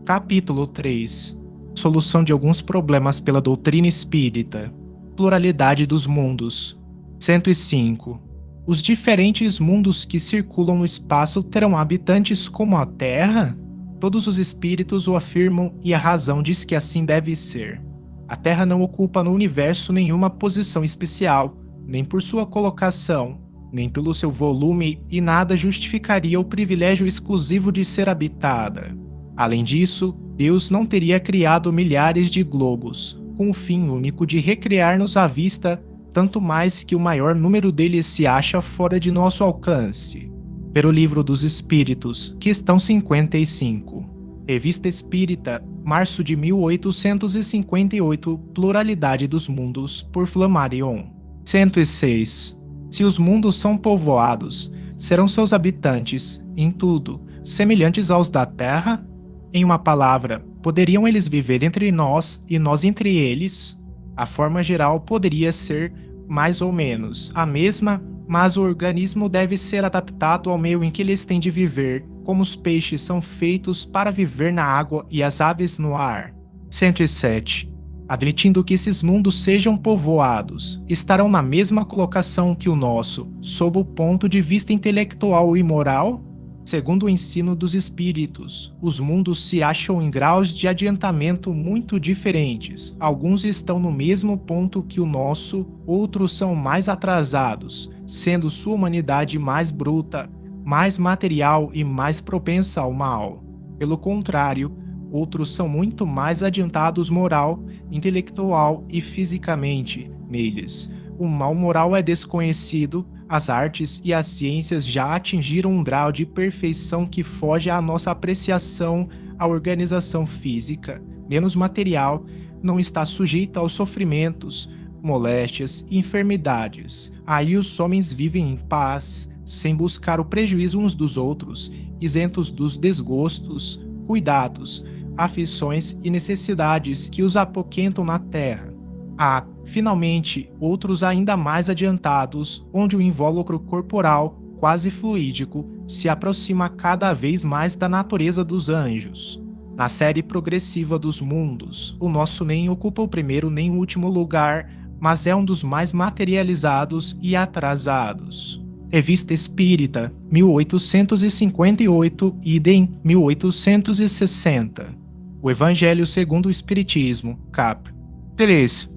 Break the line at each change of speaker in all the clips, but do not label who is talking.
Capítulo 3. Solução de alguns problemas pela doutrina espírita. Pluralidade dos mundos. 105. Os diferentes mundos que circulam no espaço terão habitantes como a Terra? Todos os espíritos o afirmam e a razão diz que assim deve ser. A Terra não ocupa no universo nenhuma posição especial, nem por sua colocação, nem pelo seu volume, e nada justificaria o privilégio exclusivo de ser habitada. Além disso, Deus não teria criado milhares de globos, com o fim único de recriar-nos à vista, tanto mais que o maior número deles se acha fora de nosso alcance. Pelo Livro dos Espíritos, questão 55. Revista Espírita, março de 1858, Pluralidade dos Mundos, por Flammarion. 106. Se os mundos são povoados, serão seus habitantes, em tudo, semelhantes aos da Terra? Em uma palavra, poderiam eles viver entre nós e nós entre eles? A forma geral poderia ser, mais ou menos, a mesma, mas o organismo deve ser adaptado ao meio em que eles têm de viver, como os peixes são feitos para viver na água e as aves no ar. 107. Admitindo que esses mundos sejam povoados, estarão na mesma colocação que o nosso, sob o ponto de vista intelectual e moral? Segundo o ensino dos espíritos, os mundos se acham em graus de adiantamento muito diferentes. Alguns estão no mesmo ponto que o nosso, outros são mais atrasados, sendo sua humanidade mais bruta, mais material e mais propensa ao mal. Pelo contrário, outros são muito mais adiantados moral, intelectual e fisicamente neles. O mal moral é desconhecido, as artes e as ciências já atingiram um grau de perfeição que foge à nossa apreciação. A organização física, menos material, não está sujeita aos sofrimentos, moléstias e enfermidades. Aí os homens vivem em paz, sem buscar o prejuízo uns dos outros, isentos dos desgostos, cuidados, aflições e necessidades que os apoquentam na terra. Há, finalmente, outros ainda mais adiantados, onde o invólucro corporal, quase fluídico, se aproxima cada vez mais da natureza dos anjos. Na série progressiva dos mundos, o nosso nem ocupa o primeiro nem o último lugar, mas é um dos mais materializados e atrasados. Revista Espírita, 1858, idem 1860. O Evangelho segundo o Espiritismo, cap. 3.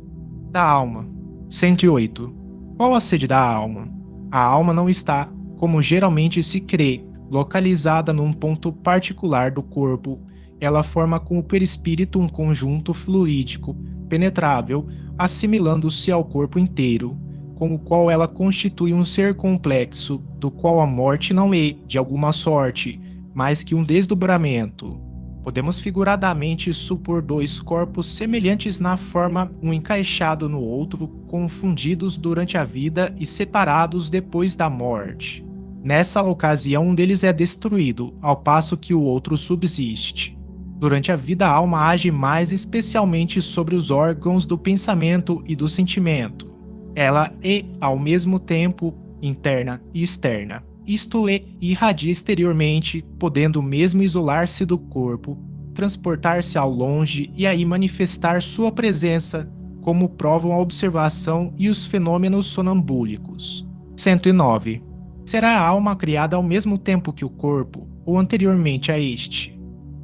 Da alma. 108. Qual a sede da alma? A alma não está, como geralmente se crê, localizada num ponto particular do corpo. Ela forma com o perispírito um conjunto fluídico, penetrável, assimilando-se ao corpo inteiro, com o qual ela constitui um ser complexo, do qual a morte não é, de alguma sorte, mais que um desdobramento. Podemos figuradamente supor dois corpos semelhantes na forma, um encaixado no outro, confundidos durante a vida e separados depois da morte. Nessa ocasião, um deles é destruído, ao passo que o outro subsiste. Durante a vida, a alma age mais especialmente sobre os órgãos do pensamento e do sentimento. Ela é, ao mesmo tempo, interna e externa. Isto é, irradia exteriormente, podendo mesmo isolar-se do corpo, transportar-se ao longe e aí manifestar sua presença, como provam a observação e os fenômenos sonambúlicos. 109. Será a alma criada ao mesmo tempo que o corpo, ou anteriormente a este?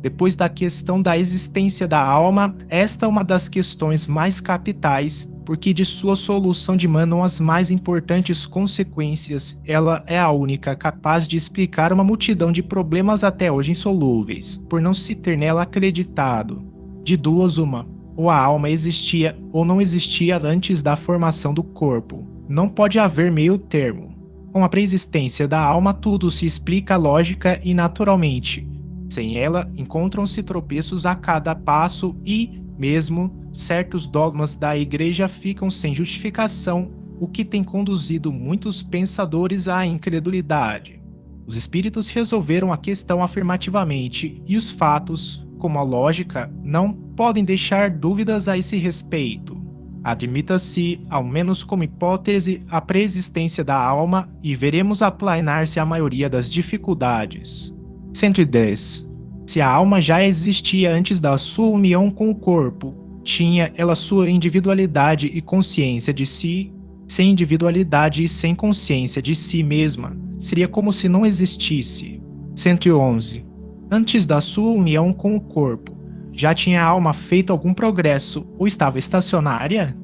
Depois da questão da existência da alma, esta é uma das questões mais capitais, porque de sua solução dimanam as mais importantes consequências. Ela é a única capaz de explicar uma multidão de problemas até hoje insolúveis, por não se ter nela acreditado. De duas uma, ou a alma existia ou não existia antes da formação do corpo. Não pode haver meio termo. Com a preexistência da alma tudo se explica lógica e naturalmente. Sem ela, encontram-se tropeços a cada passo e, mesmo, certos dogmas da Igreja ficam sem justificação, o que tem conduzido muitos pensadores à incredulidade. Os espíritos resolveram a questão afirmativamente e os fatos, como a lógica, não podem deixar dúvidas a esse respeito. Admita-se, ao menos como hipótese, a preexistência da alma e veremos aplanar-se a maioria das dificuldades. 110. Se a alma já existia antes da sua união com o corpo, tinha ela sua individualidade e consciência de si. Sem individualidade e sem consciência de si mesma, seria como se não existisse. 111. Antes da sua união com o corpo, já tinha a alma feito algum progresso ou estava estacionária?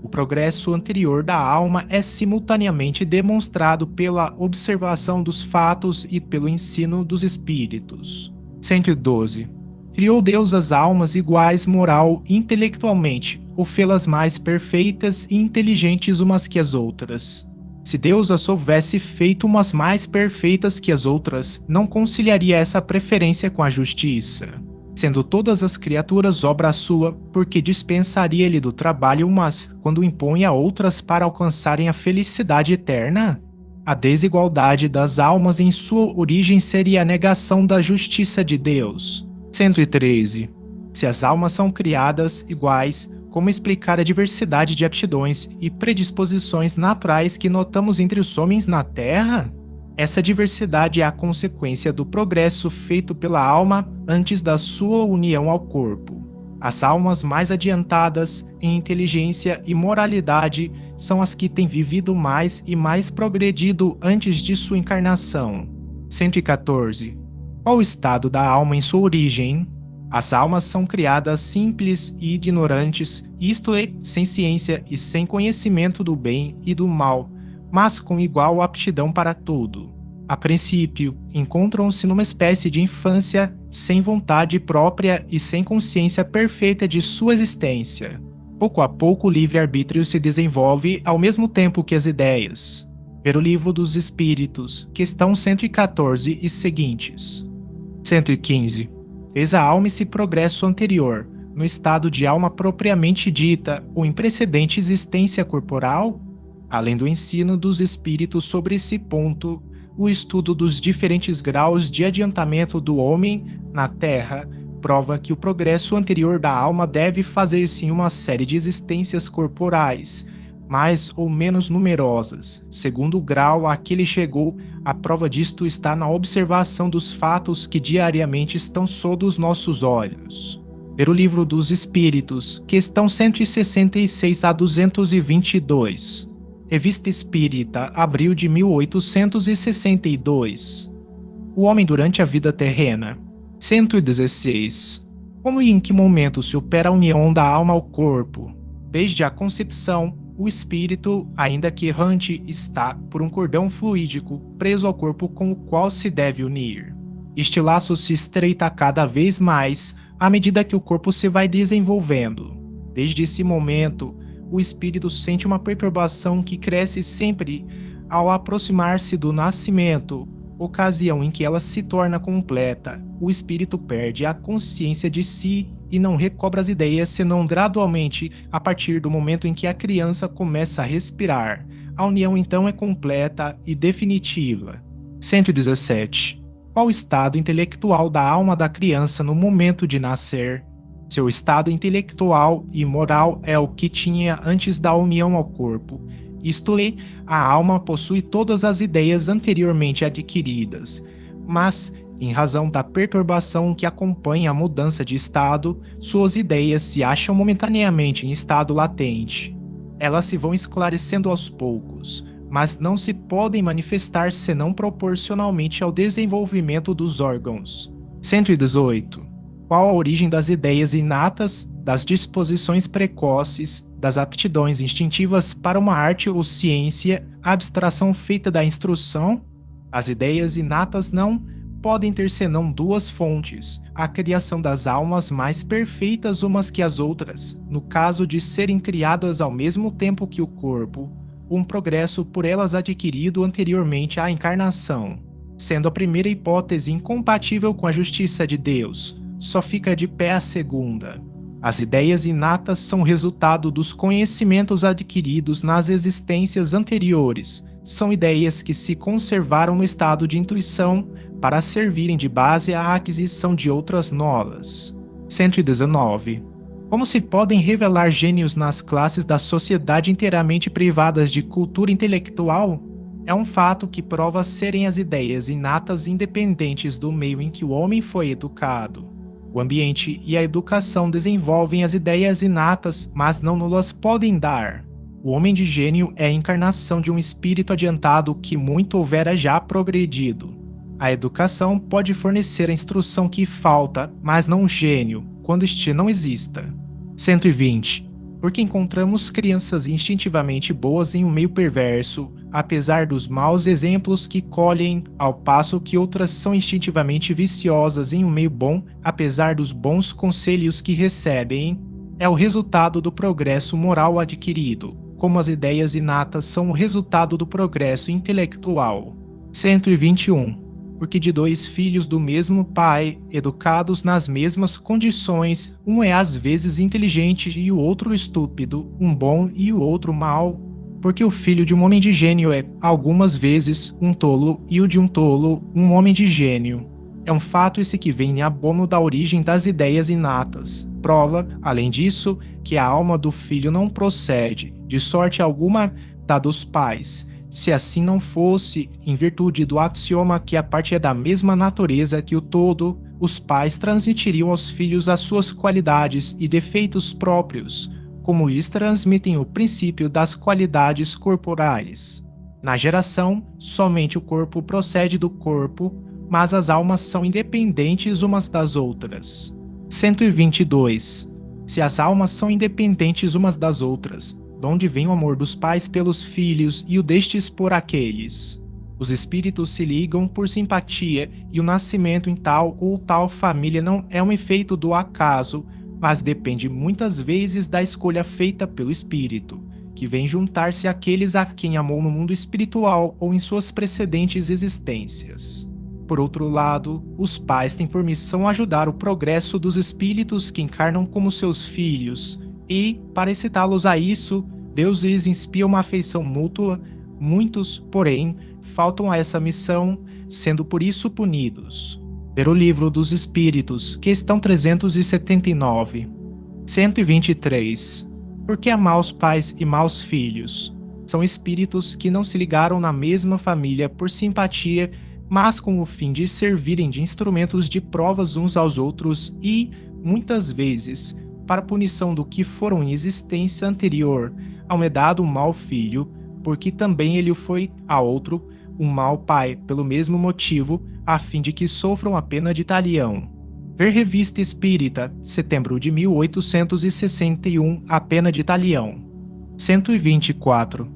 O progresso anterior da alma é simultaneamente demonstrado pela observação dos fatos e pelo ensino dos espíritos. 112. Criou Deus as almas iguais moral e intelectualmente, ou fê-las mais perfeitas e inteligentes umas que as outras. Se Deus as houvesse feito umas mais perfeitas que as outras, não conciliaria essa preferência com a justiça, sendo todas as criaturas obra sua, porque dispensaria ele do trabalho umas, quando impõe a outras para alcançarem a felicidade eterna? A desigualdade das almas em sua origem seria a negação da justiça de Deus. 113. Se as almas são criadas iguais, como explicar a diversidade de aptidões e predisposições naturais que notamos entre os homens na Terra? Essa diversidade é a consequência do progresso feito pela alma antes da sua união ao corpo. As almas mais adiantadas em inteligência e moralidade são as que têm vivido mais e mais progredido antes de sua encarnação. 114. Qual o estado da alma em sua origem? As almas são criadas simples e ignorantes, isto é, sem ciência e sem conhecimento do bem e do mal, mas com igual aptidão para tudo. A princípio, encontram-se numa espécie de infância sem vontade própria e sem consciência perfeita de sua existência. Pouco a pouco o livre-arbítrio se desenvolve ao mesmo tempo que as ideias. Ver o Livro dos Espíritos, questão 114 e seguintes. 115. Fez a alma esse progresso anterior, no estado de alma propriamente dita ou em precedente existência corporal? Além do ensino dos espíritos sobre esse ponto, o estudo dos diferentes graus de adiantamento do homem na Terra prova que o progresso anterior da alma deve fazer-se em uma série de existências corporais, mais ou menos numerosas, segundo o grau a que ele chegou. A prova disto está na observação dos fatos que diariamente estão sob os nossos olhos. Ver o Livro dos Espíritos, questão 166 a 222. Revista Espírita, abril de 1862. O homem durante a vida terrena. 116. Como e em que momento se opera a união da alma ao corpo? Desde a concepção, o espírito, ainda que errante, está, por um cordão fluídico, preso ao corpo com o qual se deve unir. Este laço se estreita cada vez mais à medida que o corpo se vai desenvolvendo. Desde esse momento, o espírito sente uma perturbação que cresce sempre ao aproximar-se do nascimento, ocasião em que ela se torna completa. O espírito perde a consciência de si e não recobra as ideias senão gradualmente a partir do momento em que a criança começa a respirar. A união então é completa e definitiva. 117. Qual o estado intelectual da alma da criança no momento de nascer? Seu estado intelectual e moral é o que tinha antes da união ao corpo. Isto é, a alma possui todas as ideias anteriormente adquiridas, mas, em razão da perturbação que acompanha a mudança de estado, suas ideias se acham momentaneamente em estado latente. Elas se vão esclarecendo aos poucos, mas não se podem manifestar senão proporcionalmente ao desenvolvimento dos órgãos. 118. Qual a origem das ideias inatas, das disposições precoces, das aptidões instintivas para uma arte ou ciência, a abstração feita da instrução? As ideias inatas não podem ter senão duas fontes: a criação das almas mais perfeitas umas que as outras, no caso de serem criadas ao mesmo tempo que o corpo, um progresso por elas adquirido anteriormente à encarnação. Sendo a primeira hipótese incompatível com a justiça de Deus, só fica de pé a segunda. As ideias inatas são resultado dos conhecimentos adquiridos nas existências anteriores. São ideias que se conservaram no estado de intuição para servirem de base à aquisição de outras novas. 119. Como se podem revelar gênios nas classes da sociedade inteiramente privadas de cultura intelectual? É um fato que prova serem as ideias inatas independentes do meio em que o homem foi educado. O ambiente e a educação desenvolvem as ideias inatas, mas não nos podem dar. O homem de gênio é a encarnação de um espírito adiantado que muito houvera já progredido. A educação pode fornecer a instrução que falta, mas não o gênio, quando este não exista. 120. Porque encontramos crianças instintivamente boas em um meio perverso, apesar dos maus exemplos que colhem, ao passo que outras são instintivamente viciosas em um meio bom, apesar dos bons conselhos que recebem, é o resultado do progresso moral adquirido, como as ideias inatas são o resultado do progresso intelectual. 121. Porque de dois filhos do mesmo pai, educados nas mesmas condições, um é às vezes inteligente e o outro estúpido, um bom e o outro mau. Porque o filho de um homem de gênio é, algumas vezes, um tolo e o de um tolo, um homem de gênio. É um fato esse que vem em abono da origem das ideias inatas. Prova, além disso, que a alma do filho não procede, de sorte alguma, da dos pais. Se assim não fosse, em virtude do axioma que a parte é da mesma natureza que o todo, os pais transmitiriam aos filhos as suas qualidades e defeitos próprios, como lhes transmitem o princípio das qualidades corporais. Na geração, somente o corpo procede do corpo, mas as almas são independentes umas das outras. 122. Se as almas são independentes umas das outras, de onde vem o amor dos pais pelos filhos e o destes por aqueles? Os espíritos se ligam por simpatia e o nascimento em tal ou tal família não é um efeito do acaso, mas depende muitas vezes da escolha feita pelo espírito, que vem juntar-se àqueles a quem amou no mundo espiritual ou em suas precedentes existências. Por outro lado, os pais têm por missão ajudar o progresso dos espíritos que encarnam como seus filhos, e, para excitá-los a isso, Deus lhes inspira uma afeição mútua. Muitos, porém, faltam a essa missão, sendo por isso punidos. Ver o Livro dos Espíritos, questão 379. 123. Por que há maus pais e maus filhos? São espíritos que não se ligaram na mesma família por simpatia, mas com o fim de servirem de instrumentos de provas uns aos outros e, muitas vezes, para punição do que foram em existência anterior, ao é dado um mau filho, porque também ele foi a outro um mau pai, pelo mesmo motivo, a fim de que sofram a pena de talião. Ver Revista Espírita, setembro de 1861, a pena de talião. 124.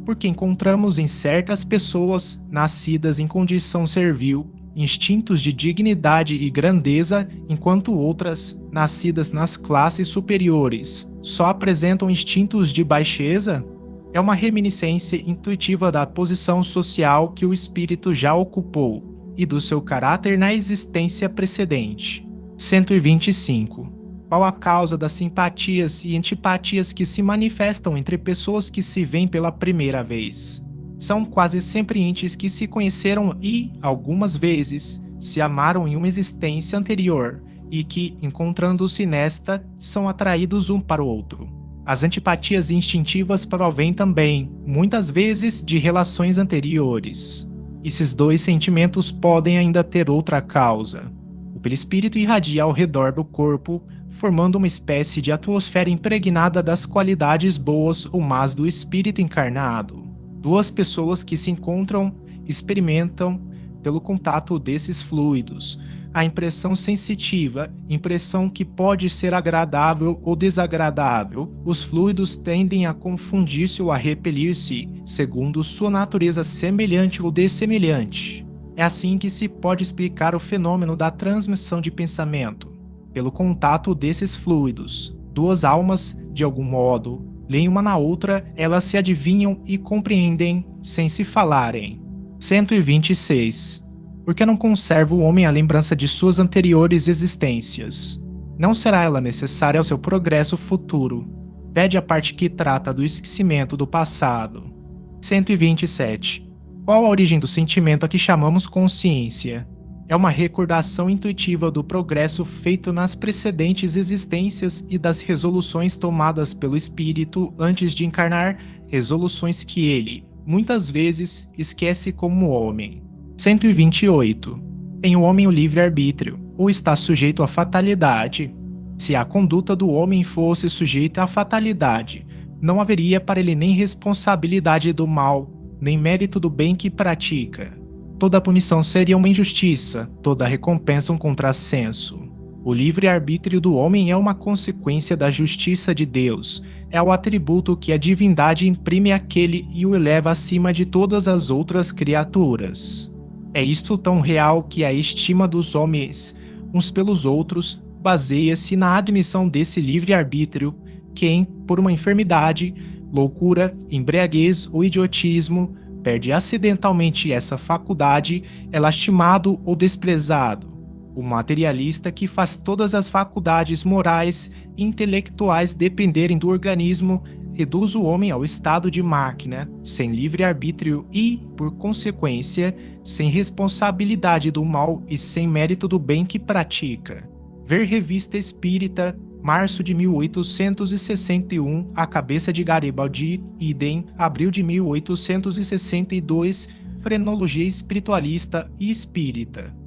Porque encontramos em certas pessoas, nascidas em condição servil, instintos de dignidade e grandeza, enquanto outras, nascidas nas classes superiores, só apresentam instintos de baixeza? É uma reminiscência intuitiva da posição social que o espírito já ocupou e do seu caráter na existência precedente. 125. Qual a causa das simpatias e antipatias que se manifestam entre pessoas que se veem pela primeira vez? São quase sempre entes que se conheceram e, algumas vezes, se amaram em uma existência anterior e que, encontrando-se nesta, são atraídos um para o outro. As antipatias instintivas provêm também, muitas vezes, de relações anteriores. Esses dois sentimentos podem ainda ter outra causa. O perispírito irradia ao redor do corpo, formando uma espécie de atmosfera impregnada das qualidades boas ou más do espírito encarnado. Duas pessoas que se encontram experimentam, pelo contato desses fluidos, a impressão sensitiva, impressão que pode ser agradável ou desagradável. Os fluidos tendem a confundir-se ou a repelir-se, segundo sua natureza semelhante ou dessemelhante. É assim que se pode explicar o fenômeno da transmissão de pensamento. Pelo contato desses fluidos, duas almas, de algum modo, leem uma na outra, elas se adivinham e compreendem, sem se falarem. 126. Porque não conserva o homem a lembrança de suas anteriores existências? Não será ela necessária ao seu progresso futuro? Pede a parte que trata do esquecimento do passado. 127. Qual a origem do sentimento a que chamamos consciência? É uma recordação intuitiva do progresso feito nas precedentes existências e das resoluções tomadas pelo espírito antes de encarnar, resoluções que ele, muitas vezes, esquece como homem. 128. Tem o homem o livre-arbítrio, ou está sujeito à fatalidade? Se a conduta do homem fosse sujeita à fatalidade, não haveria para ele nem responsabilidade do mal, nem mérito do bem que pratica. Toda punição seria uma injustiça, toda recompensa um contrassenso. O livre-arbítrio do homem é uma consequência da justiça de Deus, é o atributo que a divindade imprime àquele e o eleva acima de todas as outras criaturas. É isto tão real que a estima dos homens, uns pelos outros, baseia-se na admissão desse livre-arbítrio, quem, por uma enfermidade, loucura, embriaguez ou idiotismo, perde acidentalmente essa faculdade, é lastimado ou desprezado. O materialista que faz todas as faculdades morais e intelectuais dependerem do organismo reduz o homem ao estado de máquina, sem livre-arbítrio e, por consequência, sem responsabilidade do mal e sem mérito do bem que pratica. Ver Revista Espírita, março de 1861, a cabeça de Garibaldi, idem, abril de 1862, Frenologia Espiritualista e Espírita.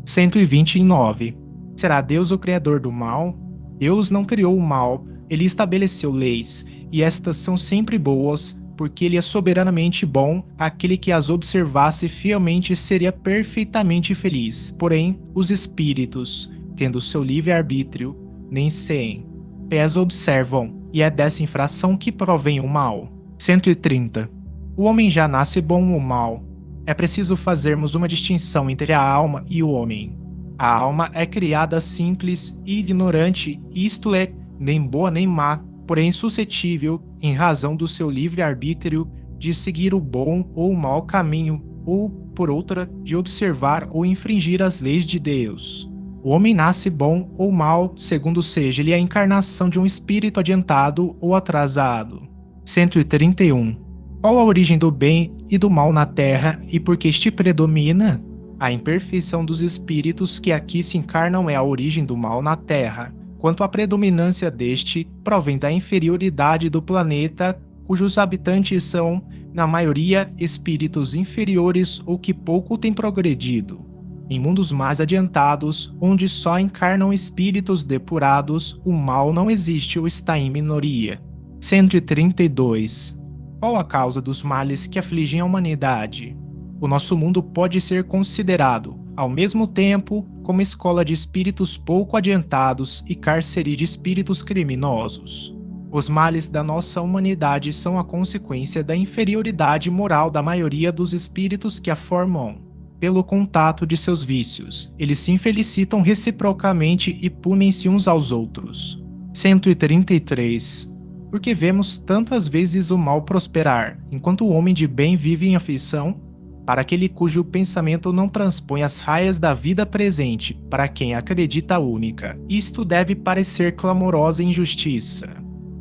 129. Será Deus o criador do mal? Deus não criou o mal, ele estabeleceu leis, e estas são sempre boas, porque ele é soberanamente bom, aquele que as observasse fielmente seria perfeitamente feliz. Porém, os espíritos, tendo seu livre-arbítrio, nem seem. Pés observam, e é dessa infração que provém o mal. 130. O homem já nasce bom ou mal? É preciso fazermos uma distinção entre a alma e o homem. A alma é criada simples e ignorante, isto é, nem boa nem má, porém suscetível, em razão do seu livre-arbítrio, de seguir o bom ou o mau caminho, ou, por outra, de observar ou infringir as leis de Deus. O homem nasce bom ou mal, segundo seja ele a encarnação de um espírito adiantado ou atrasado. 131. Qual a origem do bem e do mal na Terra e por que este predomina? A imperfeição dos espíritos que aqui se encarnam é a origem do mal na Terra, quanto à predominância deste, provém da inferioridade do planeta, cujos habitantes são, na maioria, espíritos inferiores ou que pouco têm progredido. Em mundos mais adiantados, onde só encarnam espíritos depurados, o mal não existe ou está em minoria. 132. Qual a causa dos males que afligem a humanidade? O nosso mundo pode ser considerado, ao mesmo tempo, como escola de espíritos pouco adiantados e cárcere de espíritos criminosos. Os males da nossa humanidade são a consequência da inferioridade moral da maioria dos espíritos que a formam. Pelo contato de seus vícios, eles se infelicitam reciprocamente e punem-se uns aos outros. 133. Porque vemos tantas vezes o mal prosperar, enquanto o homem de bem vive em aflição? Para aquele cujo pensamento não transpõe as raias da vida presente, para quem acredita única, isto deve parecer clamorosa injustiça.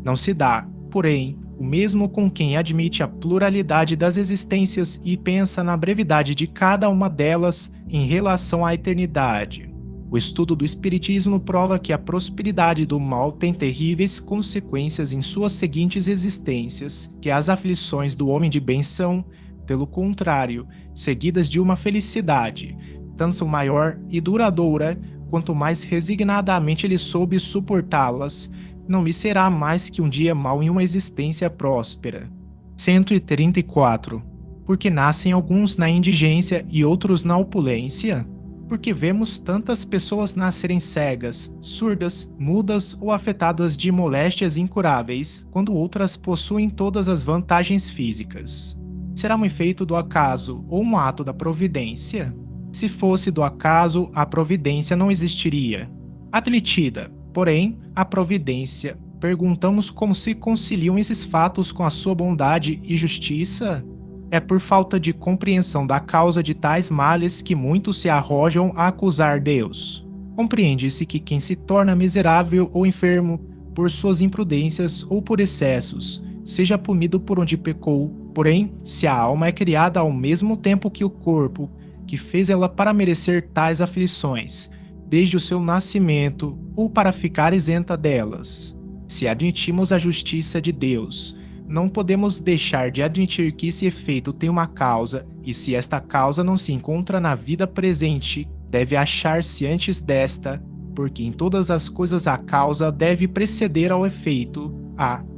Não se dá, porém, o mesmo com quem admite a pluralidade das existências e pensa na brevidade de cada uma delas em relação à eternidade. O estudo do Espiritismo prova que a prosperidade do mal tem terríveis consequências em suas seguintes existências, que as aflições do homem de bem são, pelo contrário, seguidas de uma felicidade, tanto maior e duradoura, quanto mais resignadamente ele soube suportá-las, não lhe será mais que um dia mau em uma existência próspera. 134. Porque nascem alguns na indigência e outros na opulência? Porque vemos tantas pessoas nascerem cegas, surdas, mudas ou afetadas de moléstias incuráveis, quando outras possuem todas as vantagens físicas. Será um efeito do acaso ou um ato da providência? Se fosse do acaso, a providência não existiria. Admitida, porém, a providência, perguntamos como se conciliam esses fatos com a sua bondade e justiça? É por falta de compreensão da causa de tais males que muitos se arrojam a acusar Deus. Compreende-se que quem se torna miserável ou enfermo por suas imprudências ou por excessos, seja punido por onde pecou, porém, se a alma é criada ao mesmo tempo que o corpo, que fez ela para merecer tais aflições, desde o seu nascimento, ou para ficar isenta delas. Se admitimos a justiça de Deus, não podemos deixar de admitir que esse efeito tem uma causa, e se esta causa não se encontra na vida presente, deve achar-se antes desta, porque em todas as coisas a causa deve preceder ao efeito,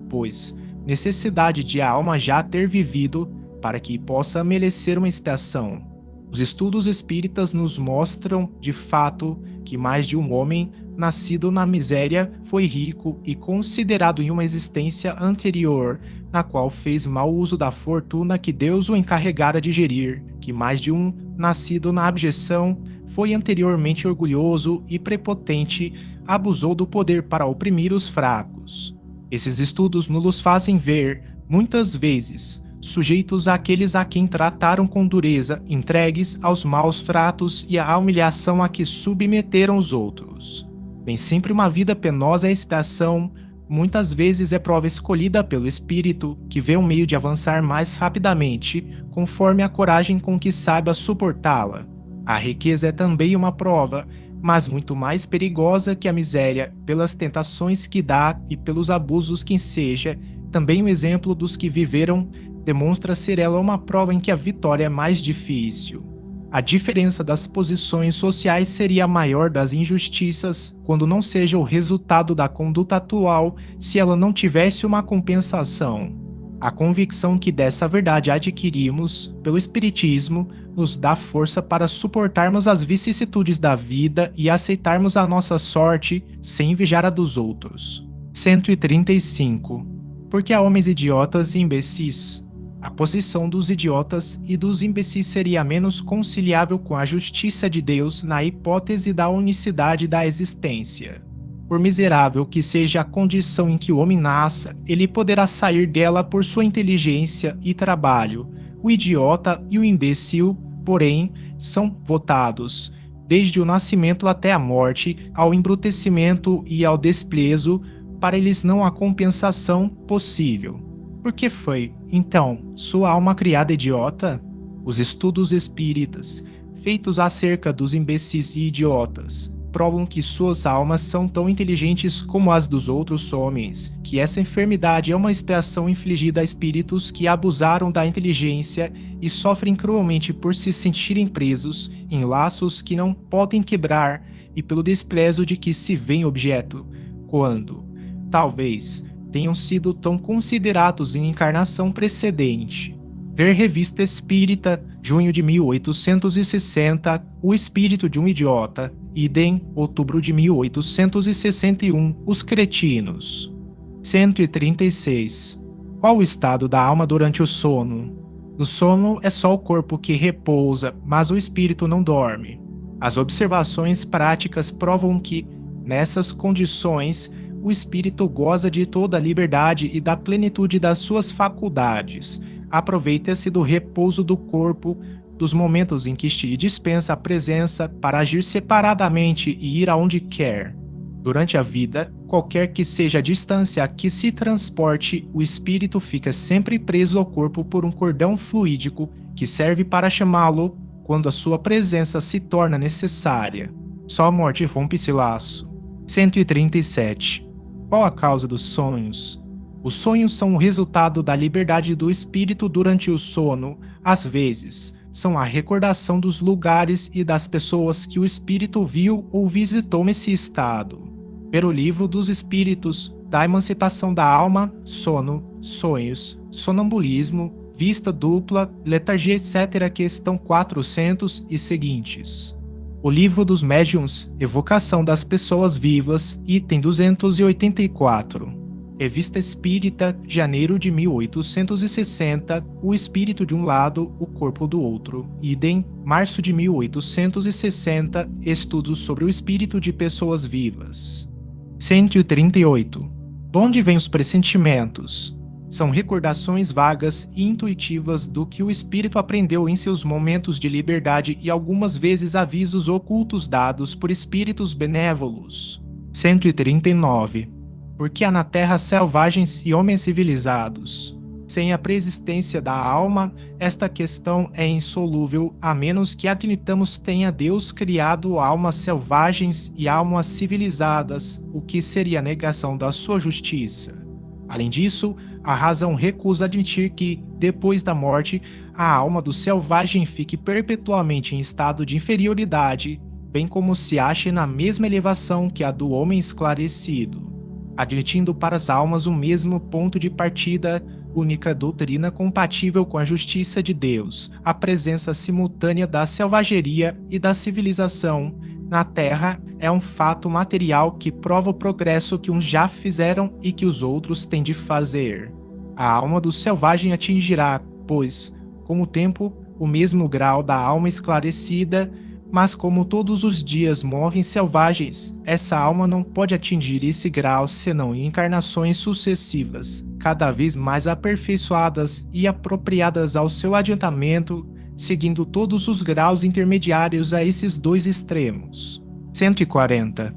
pois, necessidade de a alma já ter vivido, para que possa merecer uma expiação. Os estudos espíritas nos mostram, de fato, que mais de um homem, nascido na miséria, foi rico e considerado em uma existência anterior, na qual fez mau uso da fortuna que Deus o encarregara de gerir, que mais de um, nascido na abjeção, foi anteriormente orgulhoso e prepotente, abusou do poder para oprimir os fracos. Esses estudos nos fazem ver, muitas vezes, sujeitos àqueles a quem trataram com dureza, entregues aos maus tratos e à humilhação a que submeteram os outros. Nem sempre uma vida penosa é expiação, muitas vezes é prova escolhida pelo espírito, que vê um meio de avançar mais rapidamente, conforme a coragem com que saiba suportá-la. A riqueza é também uma prova, mas muito mais perigosa que a miséria, pelas tentações que dá e pelos abusos que enseja. Também o exemplo dos que viveram demonstra ser ela uma prova em que a vitória é mais difícil. A diferença das posições sociais seria a maior das injustiças, quando não seja o resultado da conduta atual, se ela não tivesse uma compensação. A convicção que dessa verdade adquirimos pelo Espiritismo nos dá força para suportarmos as vicissitudes da vida e aceitarmos a nossa sorte sem invejar a dos outros. 135. Porque há homens idiotas e imbecis. A posição dos idiotas e dos imbecis seria menos conciliável com a justiça de Deus na hipótese da unicidade da existência. Por miserável que seja a condição em que o homem nasça, ele poderá sair dela por sua inteligência e trabalho. O idiota e o imbecil, porém, são votados, desde o nascimento até a morte, ao embrutecimento e ao desprezo. Para eles não há compensação possível. Por que foi, então, sua alma criada idiota? Os estudos espíritas, feitos acerca dos imbecis e idiotas, provam que suas almas são tão inteligentes como as dos outros homens, que essa enfermidade é uma expiação infligida a espíritos que abusaram da inteligência e sofrem cruelmente por se sentirem presos em laços que não podem quebrar e pelo desprezo de que se vêem objeto, quando, talvez, tenham sido tão considerados em encarnação precedente. Ver Revista Espírita, junho de 1860, O Espírito de um Idiota, idem, outubro de 1861, Os Cretinos. 136. Qual o estado da alma durante o sono? No sono é só o corpo que repousa, mas o espírito não dorme. As observações práticas provam que, nessas condições, o espírito goza de toda a liberdade e da plenitude das suas faculdades. Aproveita-se do repouso do corpo, dos momentos em que este dispensa a presença para agir separadamente e ir aonde quer. Durante a vida, qualquer que seja a distância a que se transporte, o espírito fica sempre preso ao corpo por um cordão fluídico que serve para chamá-lo quando a sua presença se torna necessária. Só a morte rompe esse laço. 137. Qual a causa dos sonhos? Os sonhos são o resultado da liberdade do espírito durante o sono. Às vezes, são a recordação dos lugares e das pessoas que o espírito viu ou visitou nesse estado. Pelo Livro dos Espíritos, da emancipação da alma, sono, sonhos, sonambulismo, vista dupla, letargia, etc., questão 400 e seguintes. O Livro dos Médiuns, Evocação das Pessoas Vivas, item 284. Revista Espírita, janeiro de 1860, O Espírito de um lado, o corpo do outro. Idem, março de 1860, Estudos sobre o Espírito de Pessoas Vivas. 138. De onde vêm os pressentimentos? São recordações vagas e intuitivas do que o espírito aprendeu em seus momentos de liberdade e algumas vezes avisos ocultos dados por espíritos benévolos. 139. Porque há na terra selvagens e homens civilizados. Sem a preexistência da alma, esta questão é insolúvel, a menos que admitamos tenha Deus criado almas selvagens e almas civilizadas, o que seria a negação da sua justiça. Além disso, a razão recusa admitir que, depois da morte, a alma do selvagem fique perpetuamente em estado de inferioridade, bem como se ache na mesma elevação que a do homem esclarecido, admitindo para as almas o mesmo ponto de partida, única doutrina compatível com a justiça de Deus, a presença simultânea da selvageria e da civilização na Terra é um fato material que prova o progresso que uns já fizeram e que os outros têm de fazer. A alma do selvagem atingirá, pois, com o tempo, o mesmo grau da alma esclarecida, mas como todos os dias morrem selvagens, essa alma não pode atingir esse grau senão em encarnações sucessivas, cada vez mais aperfeiçoadas e apropriadas ao seu adiantamento, seguindo todos os graus intermediários a esses dois extremos. 140.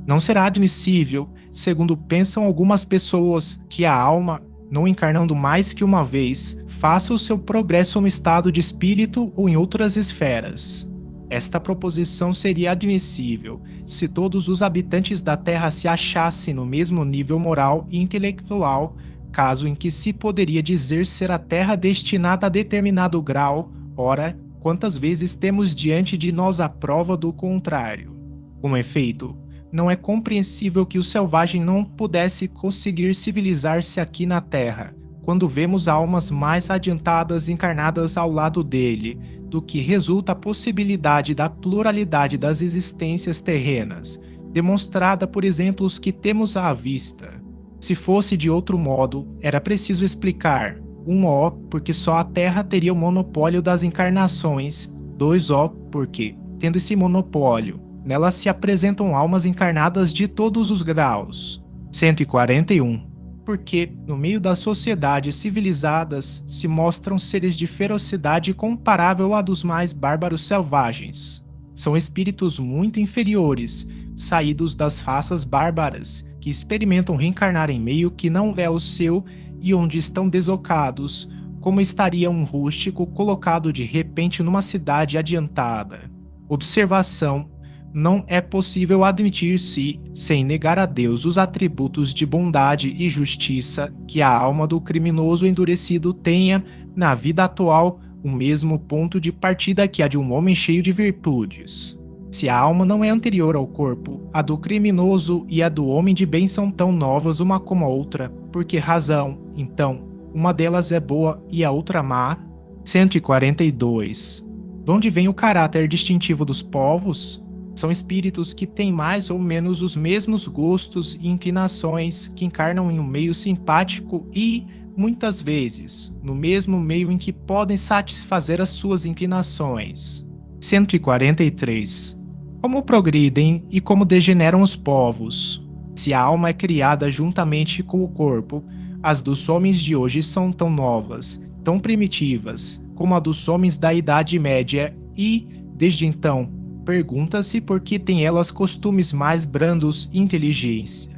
Não será admissível, segundo pensam algumas pessoas, que a alma, não encarnando mais que uma vez, faça o seu progresso no estado de espírito ou em outras esferas. Esta proposição seria admissível se todos os habitantes da Terra se achassem no mesmo nível moral e intelectual, caso em que se poderia dizer ser a Terra destinada a determinado grau. Ora, quantas vezes temos diante de nós a prova do contrário? Com efeito, não é compreensível que o selvagem não pudesse conseguir civilizar-se aqui na Terra, quando vemos almas mais adiantadas encarnadas ao lado dele, do que resulta a possibilidade da pluralidade das existências terrenas, demonstrada por exemplos que temos à vista. Se fosse de outro modo, era preciso explicar: 1O, porque só a Terra teria o monopólio das encarnações, 2O, porque, tendo esse monopólio, nela se apresentam almas encarnadas de todos os graus. 141. Porque, no meio das sociedades civilizadas, se mostram seres de ferocidade comparável à dos mais bárbaros selvagens. São espíritos muito inferiores, saídos das raças bárbaras, que experimentam reencarnar em meio que não é o seu e onde estão desocados, como estaria um rústico colocado de repente numa cidade adiantada. Observação: não é possível admitir-se, sem negar a Deus os atributos de bondade e justiça, que a alma do criminoso endurecido tenha, na vida atual, o mesmo ponto de partida que a de um homem cheio de virtudes. Se a alma não é anterior ao corpo, a do criminoso e a do homem de bem são tão novas uma como a outra. Por que razão, então, uma delas é boa e a outra má? 142. De onde vem o caráter distintivo dos povos? São espíritos que têm mais ou menos os mesmos gostos e inclinações, que encarnam em um meio simpático e, muitas vezes, no mesmo meio em que podem satisfazer as suas inclinações. 143. Como progridem e como degeneram os povos? Se a alma é criada juntamente com o corpo, as dos homens de hoje são tão novas, tão primitivas, como a dos homens da Idade Média e, desde então, pergunta-se por que têm elas costumes mais brandos e inteligência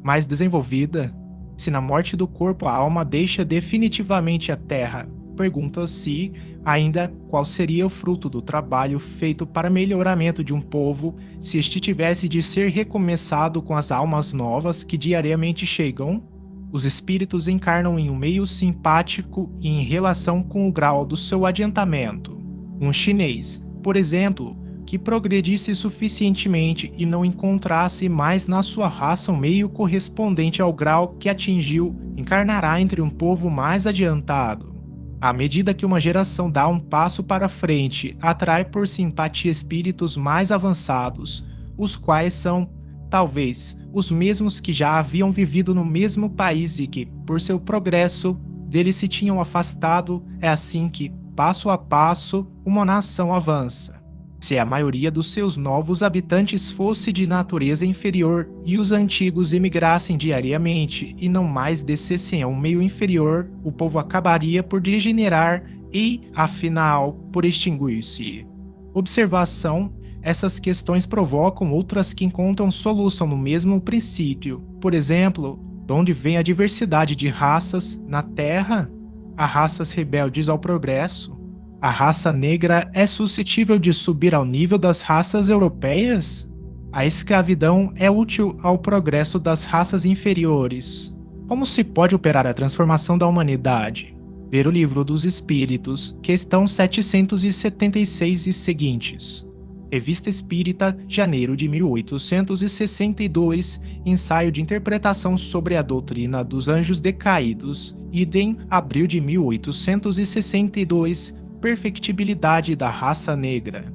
mais desenvolvida. Se na morte do corpo a alma deixa definitivamente a terra, pergunta-se ainda qual seria o fruto do trabalho feito para melhoramento de um povo se este tivesse de ser recomeçado com as almas novas que diariamente chegam. Os espíritos encarnam em um meio simpático e em relação com o grau do seu adiantamento. Um chinês, por exemplo, que progredisse suficientemente e não encontrasse mais na sua raça um meio correspondente ao grau que atingiu, encarnará entre um povo mais adiantado. À medida que uma geração dá um passo para frente, atrai por simpatia espíritos mais avançados, os quais são, talvez, os mesmos que já haviam vivido no mesmo país e que, por seu progresso, dele se tinham afastado. É assim que, passo a passo, uma nação avança. Se a maioria dos seus novos habitantes fosse de natureza inferior e os antigos emigrassem diariamente e não mais descessem a um meio inferior, o povo acabaria por degenerar e, afinal, por extinguir-se. Observação: essas questões provocam outras que encontram solução no mesmo princípio. Por exemplo, de onde vem a diversidade de raças na Terra? Há raças rebeldes ao progresso. A raça negra é suscetível de subir ao nível das raças europeias? A escravidão é útil ao progresso das raças inferiores. Como se pode operar a transformação da humanidade? Ver o Livro dos Espíritos, questão 776 e seguintes. Revista Espírita, janeiro de 1862, ensaio de interpretação sobre a doutrina dos anjos decaídos, idem, abril de 1862, perfectibilidade da raça negra.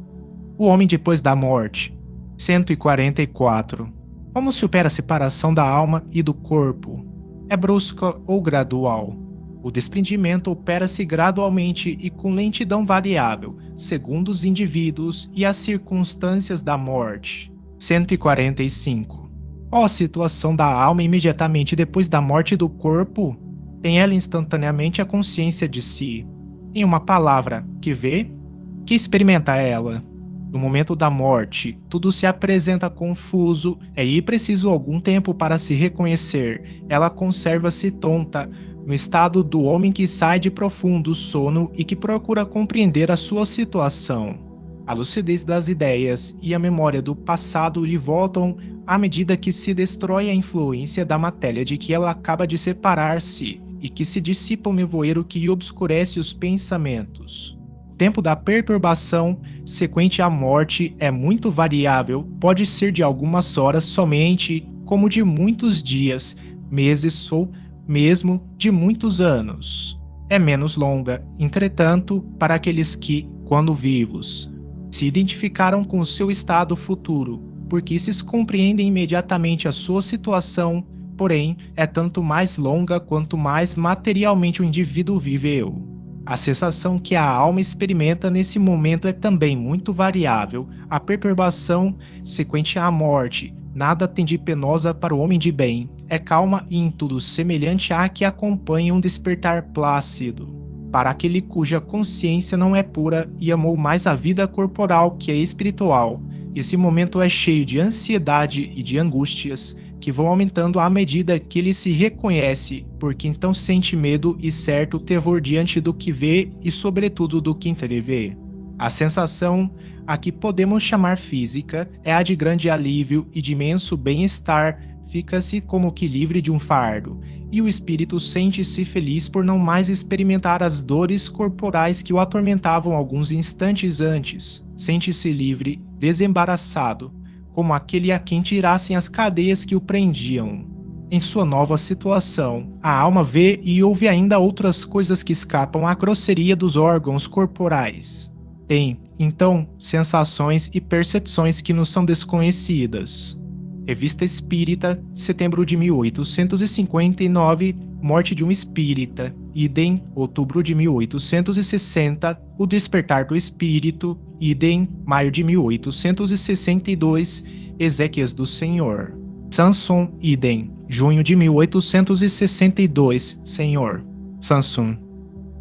O homem depois da morte. 144. Como se opera a separação da alma e do corpo? É brusca ou gradual? O desprendimento opera-se gradualmente e com lentidão variável, segundo os indivíduos e as circunstâncias da morte. 145. Qual a situação da alma imediatamente depois da morte do corpo? Tem ela instantaneamente a consciência de si. Em uma palavra, que vê? Que experimenta ela? No momento da morte, tudo se apresenta confuso, é preciso algum tempo para se reconhecer. Ela conserva-se tonta, no estado do homem que sai de profundo sono e que procura compreender a sua situação. A lucidez das ideias e a memória do passado lhe voltam à medida que se destrói a influência da matéria de que ela acaba de separar-se e que se dissipa o nevoeiro que lhe obscurece os pensamentos. O tempo da perturbação sequente à morte é muito variável, pode ser de algumas horas somente, como de muitos dias, meses ou mesmo de muitos anos. É menos longa, entretanto, para aqueles que, quando vivos, se identificaram com o seu estado futuro, porque se compreendem imediatamente a sua situação, porém, é tanto mais longa quanto mais materialmente o indivíduo viveu. A sensação que a alma experimenta nesse momento é também muito variável. A perturbação sequente à morte nada tem de penosa para o homem de bem. É calma e em tudo semelhante à que acompanha um despertar plácido. Para aquele cuja consciência não é pura e amou mais a vida corporal que a espiritual, esse momento é cheio de ansiedade e de angústias, que vão aumentando à medida que ele se reconhece, porque então sente medo e certo terror diante do que vê e sobretudo do que entrevê. A sensação, a que podemos chamar física, é a de grande alívio e de imenso bem-estar, fica-se como que livre de um fardo, e o espírito sente-se feliz por não mais experimentar as dores corporais que o atormentavam alguns instantes antes, sente-se livre, desembaraçado, como aquele a quem tirassem as cadeias que o prendiam. Em sua nova situação, a alma vê e ouve ainda outras coisas que escapam à grosseria dos órgãos corporais. Tem, então, sensações e percepções que nos são desconhecidas. Revista Espírita, setembro de 1859, Morte de um Espírita. Idem, outubro de 1860, O Despertar do Espírito. Idem, maio de 1862, Ezequias do Senhor. Samson, idem, junho de 1862, Senhor. Samson.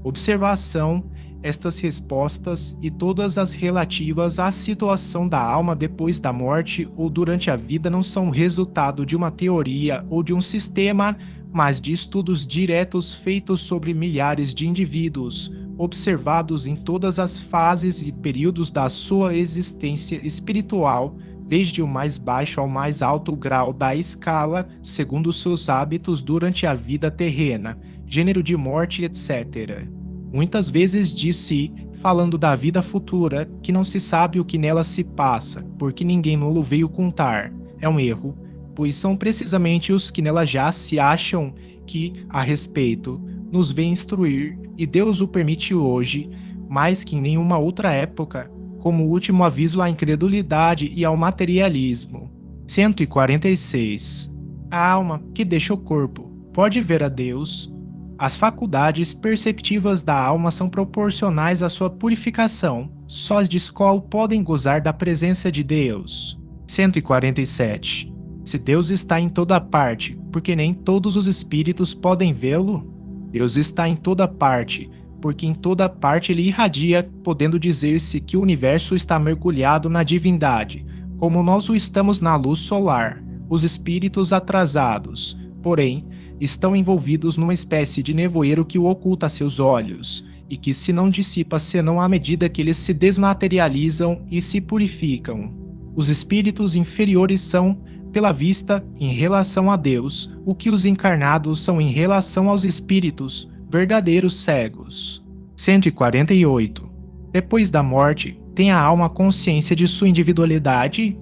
Observação: estas respostas e todas as relativas à situação da alma depois da morte ou durante a vida não são resultado de uma teoria ou de um sistema, mas de estudos diretos feitos sobre milhares de indivíduos, observados em todas as fases e períodos da sua existência espiritual, desde o mais baixo ao mais alto grau da escala, segundo seus hábitos durante a vida terrena, gênero de morte, etc. Muitas vezes disse, falando da vida futura, que não se sabe o que nela se passa, porque ninguém nolo veio contar. É um erro, pois são precisamente os que nela já se acham que, a respeito, nos vêm instruir, e Deus o permite hoje, mais que em nenhuma outra época, como último aviso à incredulidade e ao materialismo. 146. A alma, que deixa o corpo, pode ver a Deus. As faculdades perceptivas da alma são proporcionais à sua purificação. Só as de escola podem gozar da presença de Deus. 147. Se Deus está em toda parte, porque nem todos os espíritos podem vê-lo? Deus está em toda parte, porque em toda parte ele irradia, podendo dizer-se que o universo está mergulhado na divindade, como nós o estamos na luz solar. Os espíritos atrasados, porém, estão envolvidos numa espécie de nevoeiro que o oculta a seus olhos, e que se não dissipa senão à medida que eles se desmaterializam e se purificam. Os espíritos inferiores são, pela vista em relação a Deus, o que os encarnados são em relação aos espíritos, verdadeiros cegos. 148. Depois da morte, tem a alma consciência de sua individualidade?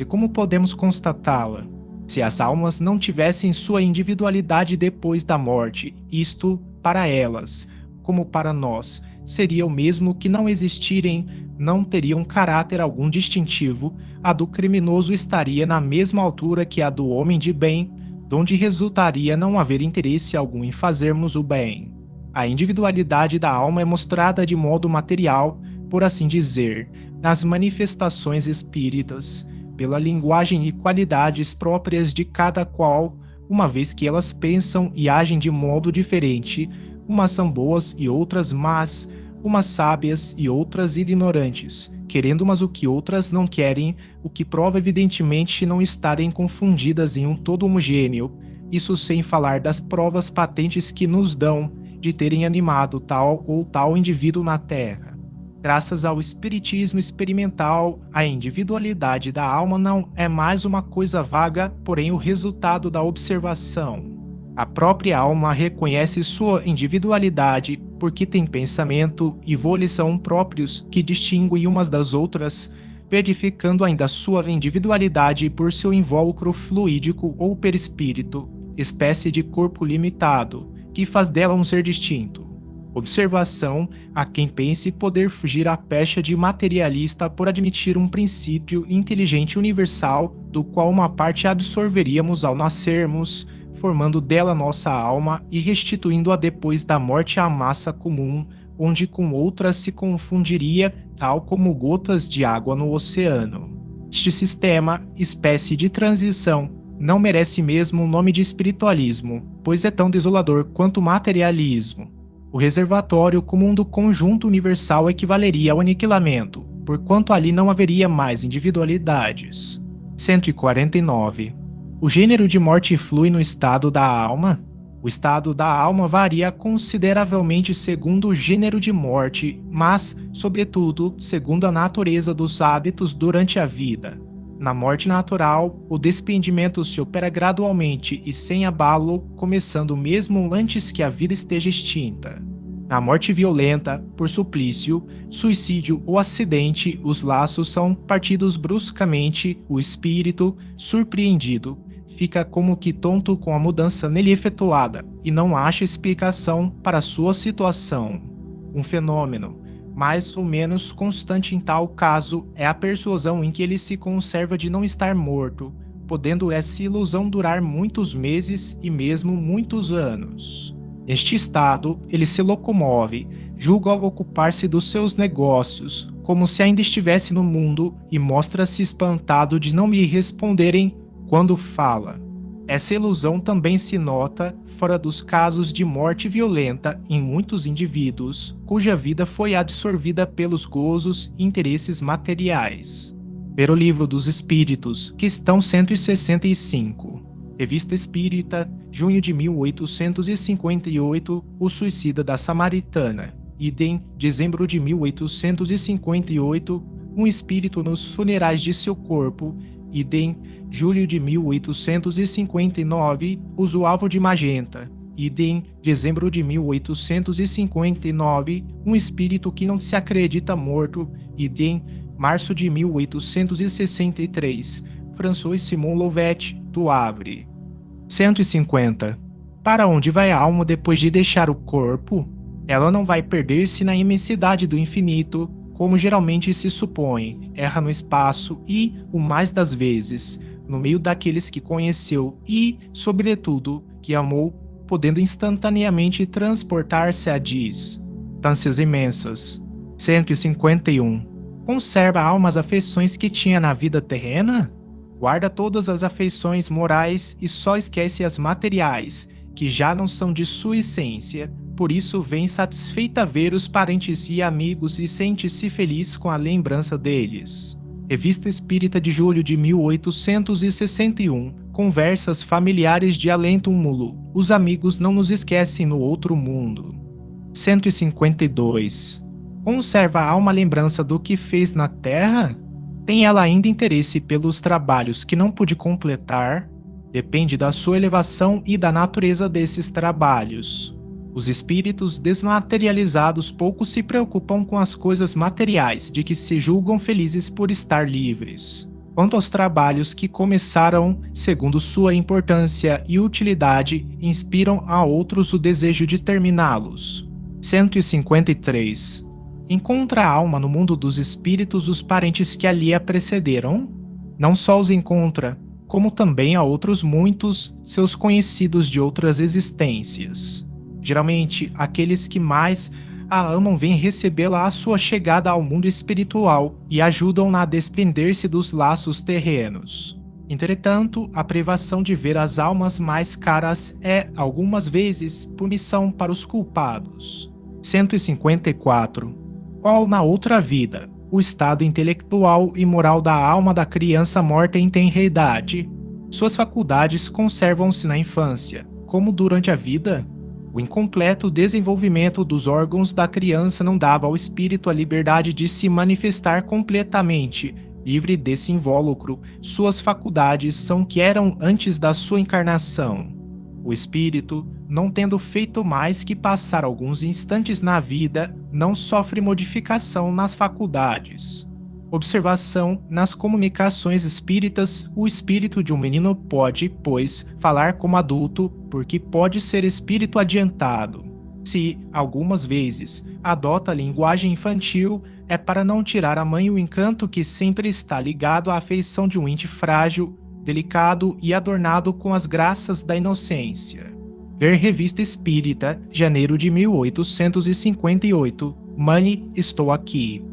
Como podemos constatá-la? Se as almas não tivessem sua individualidade depois da morte, isto, para elas, como para nós, seria o mesmo que não existirem, não teriam caráter algum distintivo, a do criminoso estaria na mesma altura que a do homem de bem, donde resultaria não haver interesse algum em fazermos o bem. A individualidade da alma é mostrada de modo material, por assim dizer, nas manifestações espíritas, pela linguagem e qualidades próprias de cada qual, uma vez que elas pensam e agem de modo diferente, umas são boas e outras más, umas sábias e outras ignorantes, querendo umas o que outras não querem, o que prova evidentemente não estarem confundidas em um todo homogêneo, isso sem falar das provas patentes que nos dão de terem animado tal ou tal indivíduo na Terra. Graças ao espiritismo experimental, a individualidade da alma não é mais uma coisa vaga, porém o resultado da observação. A própria alma reconhece sua individualidade porque tem pensamento e volição próprios que distinguem umas das outras, verificando ainda sua individualidade por seu invólucro fluídico ou perispírito, espécie de corpo limitado, que faz dela um ser distinto. Observação a quem pense poder fugir à pecha de materialista por admitir um princípio inteligente universal do qual uma parte absorveríamos ao nascermos, formando dela nossa alma e restituindo-a depois da morte à massa comum, onde com outras se confundiria, tal como gotas de água no oceano. Este sistema, espécie de transição, não merece mesmo o nome de espiritualismo, pois é tão desolador quanto o materialismo. O reservatório comum do conjunto universal equivaleria ao aniquilamento, porquanto ali não haveria mais individualidades. 149. O gênero de morte flui no estado da alma? O estado da alma varia consideravelmente segundo o gênero de morte, mas, sobretudo, segundo a natureza dos hábitos durante a vida. Na morte natural, o desprendimento se opera gradualmente e sem abalo, começando mesmo antes que a vida esteja extinta. Na morte violenta, por suplício, suicídio ou acidente, os laços são partidos bruscamente, o espírito, surpreendido, fica como que tonto com a mudança nele efetuada e não acha explicação para sua situação. Um fenômeno mais ou menos constante em tal caso é a persuasão em que ele se conserva de não estar morto, podendo essa ilusão durar muitos meses e mesmo muitos anos. Neste estado, ele se locomove, julga ao ocupar-se dos seus negócios, como se ainda estivesse no mundo, e mostra-se espantado de não lhe responderem quando fala. Essa ilusão também se nota fora dos casos de morte violenta em muitos indivíduos, cuja vida foi absorvida pelos gozos e interesses materiais. Ver o Livro dos Espíritos, questão 165. Revista Espírita, junho de 1858, O Suicida da Samaritana. Idem, dezembro de 1858, Um Espírito nos Funerais de Seu Corpo. Idem, julho de 1859, O Zuavo de Magenta. Idem, dezembro de 1859, Um Espírito que não se acredita morto. Idem, março de 1863, François Simon Louvet, do Havre. 150. Para onde vai a alma depois de deixar o corpo? Ela não vai perder-se na imensidade do infinito, como geralmente se supõe, erra no espaço e, o mais das vezes, no meio daqueles que conheceu e, sobretudo, que amou, podendo instantaneamente transportar-se a distâncias imensas. 151. Conserva a alma as afeições que tinha na vida terrena? Guarda todas as afeições morais e só esquece as materiais, que já não são de sua essência. Por isso vem satisfeita ver os parentes e amigos e sente-se feliz com a lembrança deles. Revista Espírita de julho de 1861. Conversas familiares de além-túmulo. Os amigos não nos esquecem no outro mundo. 152. Conserva a alma lembrança do que fez na terra? Tem ela ainda interesse pelos trabalhos que não pôde completar? Depende da sua elevação e da natureza desses trabalhos. Os espíritos desmaterializados pouco se preocupam com as coisas materiais de que se julgam felizes por estar livres. Quanto aos trabalhos que começaram, segundo sua importância e utilidade, inspiram a outros o desejo de terminá-los. 153. Encontra a alma no mundo dos espíritos os parentes que ali a precederam? Não só os encontra, como também a outros muitos, seus conhecidos de outras existências. Geralmente, aqueles que mais a amam vêm recebê-la à sua chegada ao mundo espiritual e ajudam-na a desprender-se dos laços terrenos. Entretanto, a privação de ver as almas mais caras é, algumas vezes, punição para os culpados. 154. Qual na outra vida, o estado intelectual e moral da alma da criança morta em tenra idade? Suas faculdades conservam-se na infância, como durante a vida? O incompleto desenvolvimento dos órgãos da criança não dava ao espírito a liberdade de se manifestar completamente. Livre desse invólucro, suas faculdades são que eram antes da sua encarnação. O espírito, não tendo feito mais que passar alguns instantes na vida, não sofre modificação nas faculdades. Observação: nas comunicações espíritas, o espírito de um menino pode, pois, falar como adulto, porque pode ser espírito adiantado. Se, algumas vezes, adota a linguagem infantil, é para não tirar a mãe o encanto que sempre está ligado à afeição de um ente frágil, delicado e adornado com as graças da inocência. Ver Revista Espírita, janeiro de 1858. Mãe, estou aqui.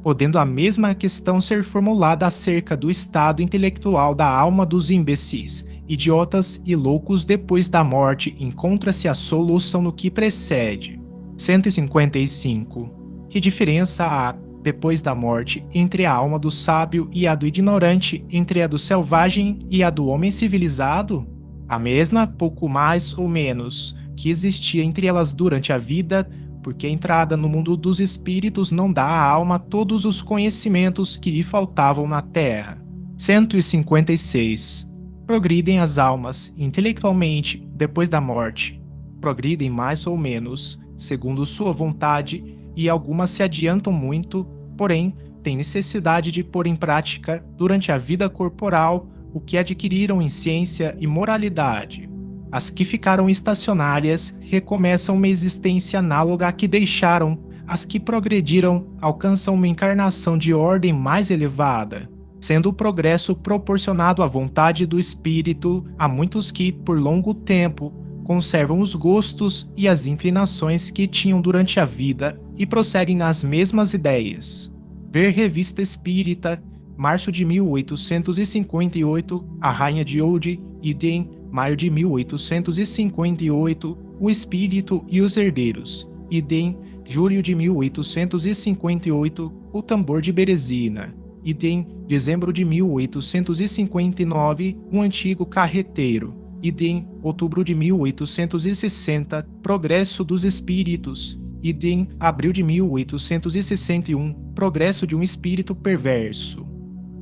Podendo a mesma questão ser formulada acerca do estado intelectual da alma dos imbecis, idiotas e loucos depois da morte, encontra-se a solução no que precede. 155. Que diferença há, depois da morte, entre a alma do sábio e a do ignorante, entre a do selvagem e a do homem civilizado? A mesma, pouco mais ou menos, que existia entre elas durante a vida, porque a entrada no mundo dos espíritos não dá à alma todos os conhecimentos que lhe faltavam na terra. 156. Progridem as almas, intelectualmente, depois da morte. Progridem mais ou menos, segundo sua vontade, e algumas se adiantam muito, porém, têm necessidade de pôr em prática, durante a vida corporal, o que adquiriram em ciência e moralidade. As que ficaram estacionárias recomeçam uma existência análoga à que deixaram, as que progrediram alcançam uma encarnação de ordem mais elevada, sendo o progresso proporcionado à vontade do espírito a muitos que, por longo tempo, conservam os gostos e as inclinações que tinham durante a vida e prosseguem nas mesmas ideias. Ver Revista Espírita, março de 1858, A Rainha de Oude, idem, maio de 1858, O Espírito e os Herdeiros, idem, julho de 1858, O Tambor de Berezina, idem, dezembro de 1859, O Antigo Carreteiro, idem, outubro de 1860, Progresso dos Espíritos, idem, abril de 1861, Progresso de um Espírito Perverso.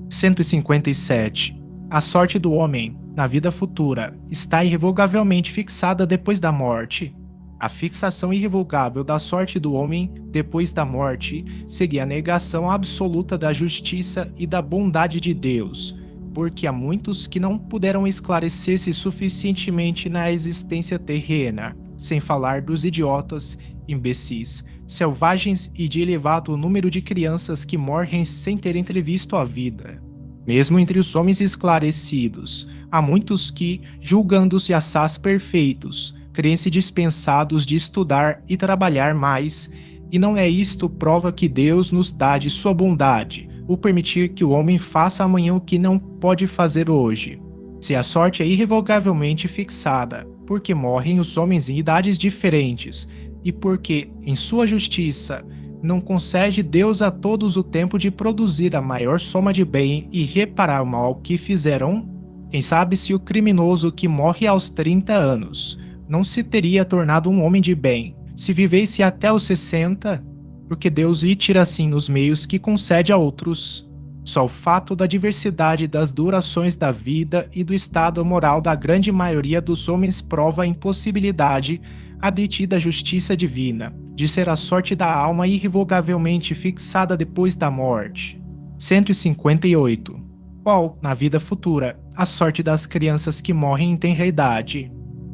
157. A sorte do homem, na vida futura, está irrevogavelmente fixada depois da morte. A fixação irrevogável da sorte do homem depois da morte seria a negação absoluta da justiça e da bondade de Deus, porque há muitos que não puderam esclarecer-se suficientemente na existência terrena, sem falar dos idiotas, imbecis, selvagens e de elevado número de crianças que morrem sem terem entrevisto a vida. Mesmo entre os homens esclarecidos, há muitos que, julgando-se assaz perfeitos, creem-se dispensados de estudar e trabalhar mais, e não é isto prova que Deus nos dá de sua bondade, o permitir que o homem faça amanhã o que não pode fazer hoje. Se a sorte é irrevogavelmente fixada, porque morrem os homens em idades diferentes, e porque, em sua justiça, não concede Deus a todos o tempo de produzir a maior soma de bem e reparar o mal que fizeram? Quem sabe se o criminoso que morre aos 30 anos não se teria tornado um homem de bem, se vivesse até os 60, porque Deus lhe tira assim os meios que concede a outros. Só o fato da diversidade das durações da vida e do estado moral da grande maioria dos homens prova a impossibilidade, admitida à justiça divina, de ser a sorte da alma irrevogavelmente fixada depois da morte. 158. Qual, na vida futura, a sorte das crianças que morrem em tenra idade?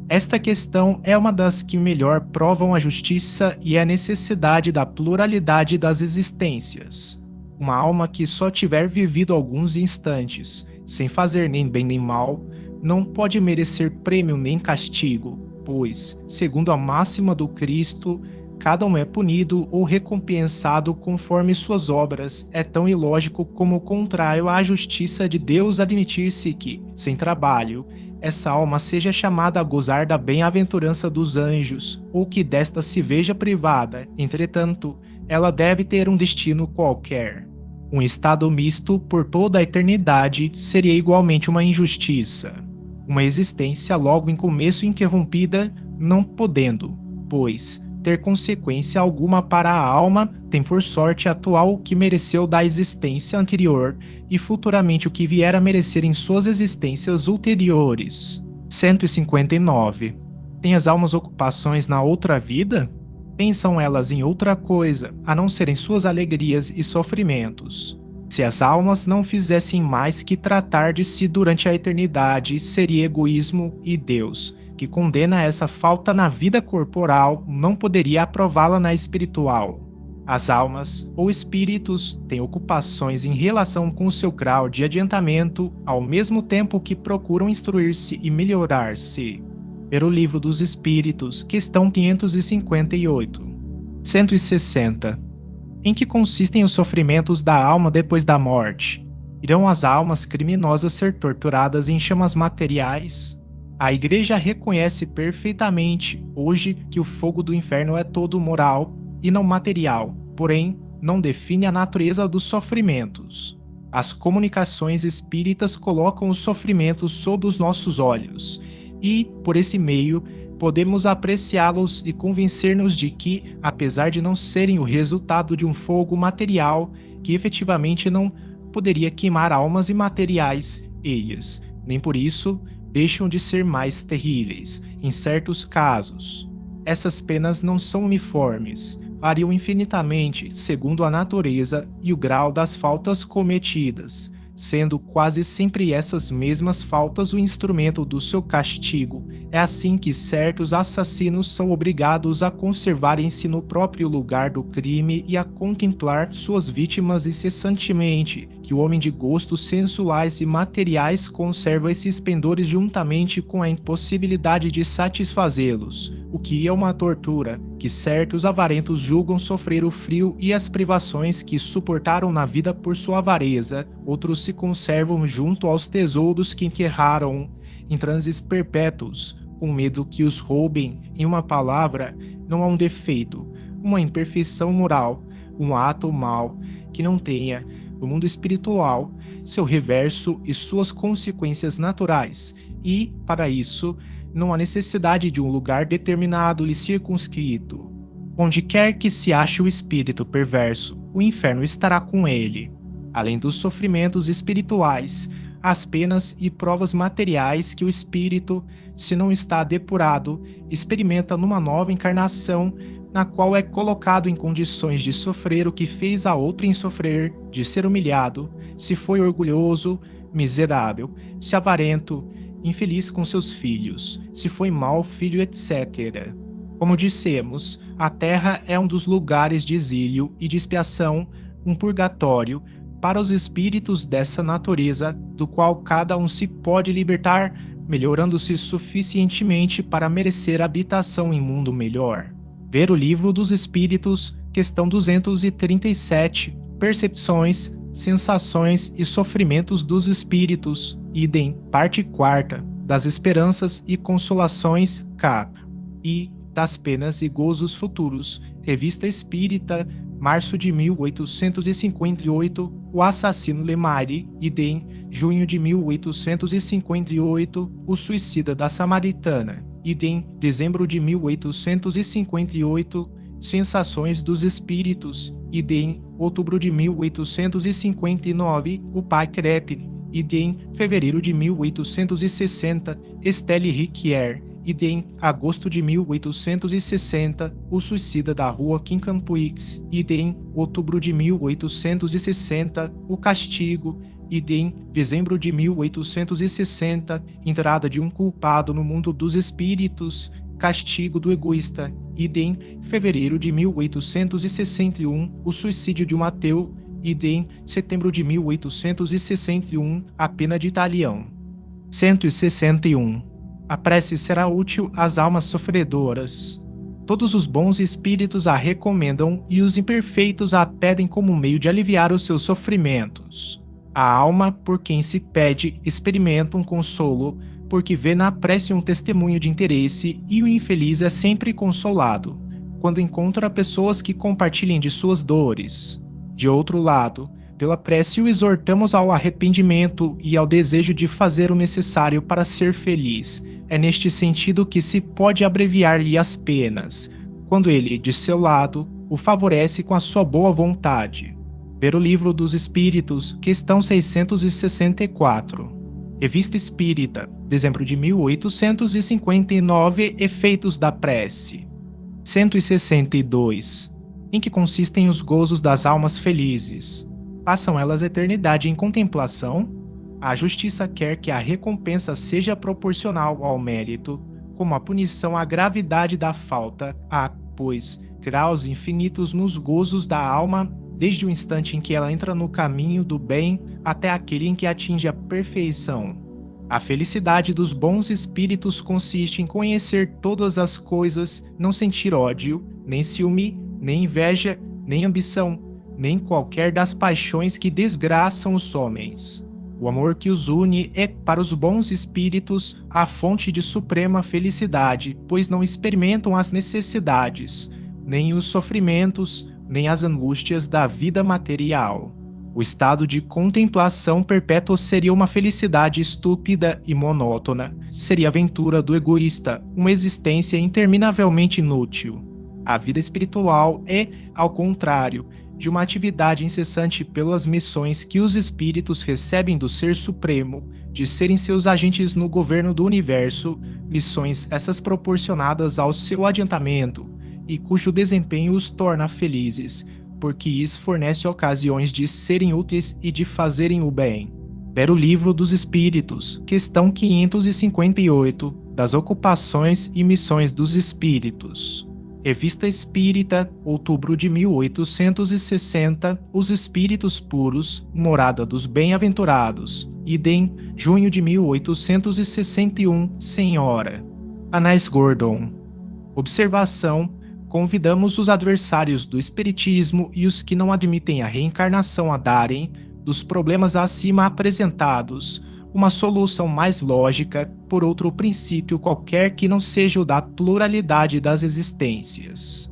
Esta questão é uma das que melhor provam a justiça e a necessidade da pluralidade das existências. Uma alma que só tiver vivido alguns instantes, sem fazer nem bem nem mal, não pode merecer prêmio nem castigo, pois, segundo a máxima do Cristo, cada um é punido ou recompensado conforme suas obras. É tão ilógico como o contrário à justiça de Deus admitir-se que, sem trabalho, essa alma seja chamada a gozar da bem-aventurança dos anjos, ou que desta se veja privada. Entretanto, ela deve ter um destino qualquer. Um estado misto por toda a eternidade seria igualmente uma injustiça. Uma existência logo em começo interrompida, não podendo, pois, ter consequência alguma para a alma, tem por sorte atual o que mereceu da existência anterior e futuramente o que vier a merecer em suas existências ulteriores. 159. Tem as almas ocupações na outra vida? Pensam elas em outra coisa, a não serem suas alegrias e sofrimentos. Se as almas não fizessem mais que tratar de si durante a eternidade, seria egoísmo, e Deus, que condena essa falta na vida corporal, não poderia aprová-la na espiritual. As almas, ou espíritos, têm ocupações em relação com o seu grau de adiantamento, ao mesmo tempo que procuram instruir-se e melhorar-se. Ver o Livro dos Espíritos, questão 558. 160. Em que consistem os sofrimentos da alma depois da morte? Irão as almas criminosas ser torturadas em chamas materiais? A Igreja reconhece perfeitamente hoje que o fogo do inferno é todo moral e não material, porém, não define a natureza dos sofrimentos. As comunicações espíritas colocam os sofrimentos sob os nossos olhos, e, por esse meio, podemos apreciá-los e convencer-nos de que, apesar de não serem o resultado de um fogo material, que efetivamente não poderia queimar almas imateriais, eles, nem por isso, deixam de ser mais terríveis, em certos casos. Essas penas não são uniformes, variam infinitamente segundo a natureza e o grau das faltas cometidas, sendo quase sempre essas mesmas faltas o instrumento do seu castigo. É assim que certos assassinos são obrigados a conservarem-se no próprio lugar do crime e a contemplar suas vítimas incessantemente, que o homem de gostos sensuais e materiais conserva esses pendores juntamente com a impossibilidade de satisfazê-los, o que é uma tortura, que certos avarentos julgam sofrer o frio e as privações que suportaram na vida por sua avareza, outros se conservam junto aos tesouros que enterraram em transes perpétuos, com medo que os roubem. Em uma palavra, não há um defeito, uma imperfeição moral, um ato mau que não tenha, no mundo espiritual, seu reverso e suas consequências naturais, e, para isso, não há necessidade de um lugar determinado e circunscrito. Onde quer que se ache o espírito perverso, o inferno estará com ele. Além dos sofrimentos espirituais, as penas e provas materiais que o espírito, se não está depurado, experimenta numa nova encarnação, na qual é colocado em condições de sofrer o que fez a outrem sofrer, de ser humilhado, se foi orgulhoso, miserável, se avarento, infeliz com seus filhos, se foi mau filho, etc. Como dissemos, a terra é um dos lugares de exílio e de expiação, um purgatório, para os espíritos dessa natureza, do qual cada um se pode libertar, melhorando-se suficientemente para merecer habitação em mundo melhor. Ver o Livro dos Espíritos, questão 237, Percepções, Sensações e Sofrimentos dos Espíritos, idem, parte 4, das Esperanças e Consolações, cap. E das Penas e Gozos Futuros, Revista Espírita, março de 1858, O Assassino Lemari, idem, junho de 1858, O Suicida da Samaritana, idem, dezembro de 1858, Sensações dos Espíritos, idem outubro de 1859, o pai Crepe, idem fevereiro de 1860, Estelle Riquier, idem agosto de 1860, o suicida da rua Quincampuix, idem outubro de 1860, o castigo, idem dezembro de 1860, entrada de um culpado no mundo dos espíritos, castigo do egoísta, idem fevereiro de 1861, o suicídio de um ateu, idem setembro de 1861, a pena de Italião. 161. A prece será útil às almas sofredoras. Todos os bons espíritos a recomendam e os imperfeitos a pedem como meio de aliviar os seus sofrimentos. A alma, por quem se pede, experimenta um consolo, porque vê na prece um testemunho de interesse, e o infeliz é sempre consolado, quando encontra pessoas que compartilhem de suas dores. De outro lado, pela prece o exortamos ao arrependimento e ao desejo de fazer o necessário para ser feliz. É neste sentido que se pode abreviar-lhe as penas, quando ele, de seu lado, o favorece com a sua boa vontade. Ver o Livro dos Espíritos, questão 664. Revista Espírita, dezembro de 1859, Efeitos da Prece. 162. Em que consistem os gozos das almas felizes? Passam elas a eternidade em contemplação? A justiça quer que a recompensa seja proporcional ao mérito, como a punição à gravidade da falta. Há, pois, graus infinitos nos gozos da alma, desde o instante em que ela entra no caminho do bem até aquele em que atinge a perfeição. A felicidade dos bons espíritos consiste em conhecer todas as coisas, não sentir ódio, nem ciúme, nem inveja, nem ambição, nem qualquer das paixões que desgraçam os homens. O amor que os une é, para os bons espíritos, a fonte de suprema felicidade, pois não experimentam as necessidades, nem os sofrimentos, nem as angústias da vida material. O estado de contemplação perpétua seria uma felicidade estúpida e monótona, seria a aventura do egoísta, uma existência interminavelmente inútil. A vida espiritual é, ao contrário, de uma atividade incessante pelas missões que os espíritos recebem do Ser Supremo, de serem seus agentes no governo do universo, missões essas proporcionadas ao seu adiantamento, e cujo desempenho os torna felizes, porque isso fornece ocasiões de serem úteis e de fazerem o bem. Ver o Livro dos Espíritos, questão 558, das ocupações e missões dos espíritos. Revista Espírita, outubro de 1860, Os Espíritos Puros, Morada dos Bem-Aventurados, idem, junho de 1861, Senhora. Anais Gordon. Observação: convidamos os adversários do espiritismo e os que não admitem a reencarnação a darem, dos problemas acima apresentados, uma solução mais lógica por outro princípio qualquer que não seja o da pluralidade das existências.